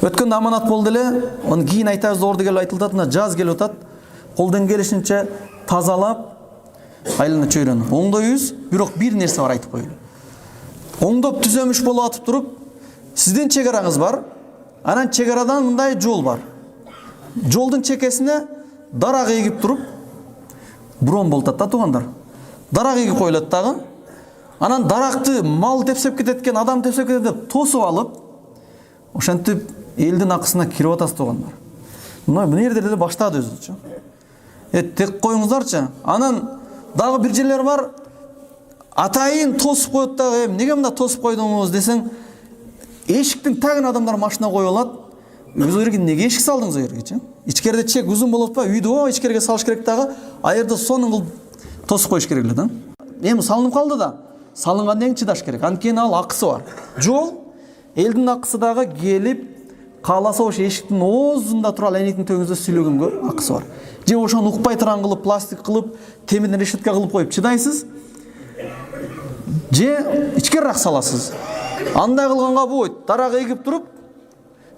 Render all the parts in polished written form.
Өткөндө аманат болду эле, оны кийин айтабыз орду келип айтылат, мына жаз келип атат. Колдон келишинче тазалап, айлана чөйрөнү. Оңдойбуз, бирок бир нерсе бар айтып коелу. Оңдоп түзөмүш болуп атып туруп, сиздин чегараңыз бар. Анан чегарадан мындай жол бар. Жолдун чекесине дарак эгип туруп, бурон болуп атат да туугандар. Дарак эгип коюлат дагы. Анан даракты мал тепсеп кетет экен, адам тепсеп кетет деп тосуп алып, ошентип элдин акысына кирип атасыз туугандар. Мына жерде деле баштады өзүчү. Тек коюңуздарчы. Анан дагы бир жерлер бар. Атайын тосуп коет дагы, эмнеге мында тосуп койдуңуз десең, эшиктин тагына адамдар машина коюп алат. Өз жерге неге эшик салдыңыз жергечи? Ичкерде чек узун болот па? Үйдө ичкерге салыш керек дагы. Айырда сонун кылып тосуп коюш керек эле да. Эми салынып калды да. Салынган дең чыдаш керек. Анткени ал акысы бар. Жол элдин акысы дагы келип кааласа ошо эшиктин оозунда тура электин төңүздө сүйлөгөнгө акысы бар. Же ошону укпай турган кылып, пластик кылып, темирден решетка кылып коюп чыдайсыз. Же ичкерирээк саласыз. Андай кылганга болбойт. Дарак эгип туруп,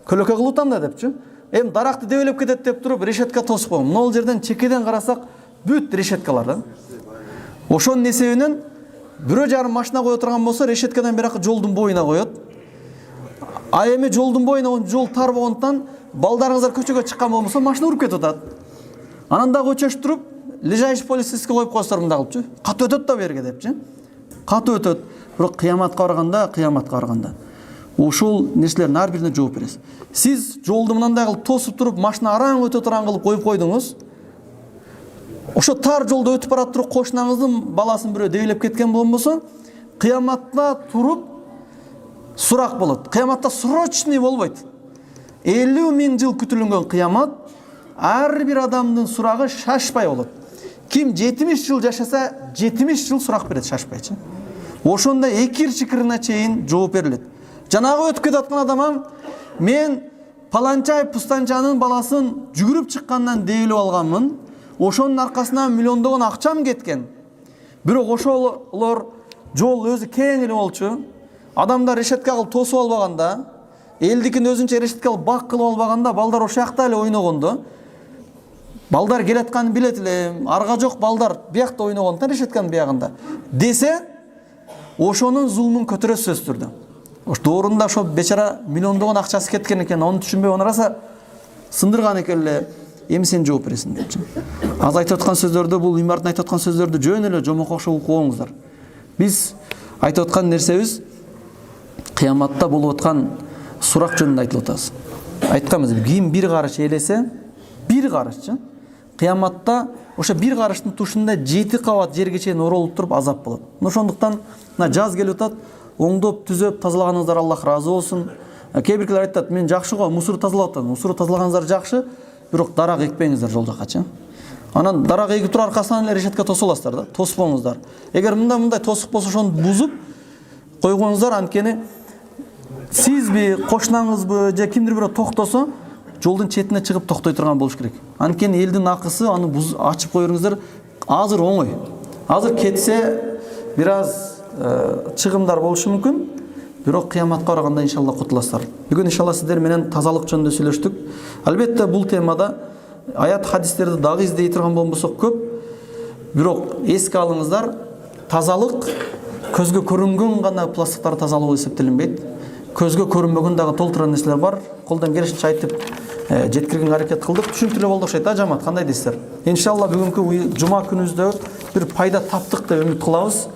көлөкө кылып анда депчү. Эми даракты дебелеп кетет деп туруп решетка тосуп койгон. Могул жерден чекеден карасак бүт решеткалар да. Ошонун эсебинен бирөө жарым машина кое турган болсо, решеткадан бирак жолдун боюна коет. А эми жолдун боюна жол тар болгондуктан балдарыңыздар көчөгө чыккан болбосо машина уруп кетип атат. Анан дагы өчөштүрүп, лежащий полицейский коюп коесуздар мында кылыпчы. Катуу өтөт да берге депчи. Катуу өтөт. Бирок кыяматка барганда, ошол нерселердин ар бирине жооп бересиз. Сиз жолду мындай кылып тосуп туруп, машина араң өтө турган кылып коюп койдуңуз. Ошо тар жолдо өтүп барат туруп кошунаңыздын баласын бирөө дебелеп кеткен болбосо, кыяматта туруп сурак болот. Кыяматта срочный болбойт. 50 000 жыл күтүлгөн кыямат, ар бир адамдын сурагы шашпай болот. Ким 70 жыл жашаса, 70 жыл сурак берет шашпайчы. Ошондо экир чикирине чейин жооп берилет. Жанагы өтүп кетаткан адамам, мен паланчай пустанчанын баласын жүгүрүп чыккандан дээлеп алганмын. Ошонун аркасынан миллиондогон акчам кеткен. Бирок ошолор жол өзү кең эле болчу. Адамдар решетка кылып тосуп албаганда, элдикин өзүнчө решетка кылып бак кылып албаганда, балдар ошол жакта эле ойногондо. Балдар келатканын билет эле, арга жок балдар биякта ойногондо решетканын биягында. Десе, ошонун зулмун көтөрөсүз сөзсүз түрдө. Доорунда ошо бечара миллиондогон акчасы кеткен экен, аны түшүнбөй онараса сындырган экен эле. Эми сен жооп бересиң депчи. Аз айтып аткан сөздөрдү, бул имараттын айтып аткан сөздөрдү жөн эле жомок окшоп угуп коюңуздар. Биз айтып аткан нерсебиз кыяматта болуп аткан сурак жөнүндө айтып атабыз. Айтканбыз, ким бир карыш элесе, бир карышчы. Кыяматта ошо бир карыштын тушунда 7 кабат жерге чейин оролуп туруп азап болот. Ошондуктан мына жаз келип атат, оңдоп, түзөп, тазалаганыңыздар Аллах разы болсун. Кээ биркилер айтат, мен жакшы го, мусор тазалап атам. Мусор тазалаганыңыздар жакшы, бирок дарак экпеңиздер жол жакачы. Анан дарак эгип туруп аркасынан эле решетка тосуп аласыздар да, тоспоңуздар. Эгер мындай тосуп болсо ошону бузуп койгоңуздар, анткени сизби, кошунаңызбы же кимдир бирөө токтосо, жолдун четине чыгып токтой турган болуш керек. Анткени элдин акысы, аны ачып коюңуздар азыр оңой. Азыр кетсе бир аз чыгымдар болушу мүмкүн, бирок кыяматка барганда иншалла кутуласыздар. Бүгүн иншалла сиздер менен тазалык жөнүндө сүйлөштүк. Албетте бул темада аят хадистерди дагы издей турган болбосок көп, бирок эске алыңыздар, тазалык көзгө көрүнгөн гана пластиктар тазалоо эсептелинбейт. Көзгө көрүнбөгөн дагы толтурган нерселер бар. Колдон келишинче айтып жеткиргенге аракет кылдык. Түшүнүктүү болду окшойт да жамаат, кандай дейсиздер? Иншалла бүгүнкү жума күнүбүздө бир пайда таптык деп үмүт кылабыз.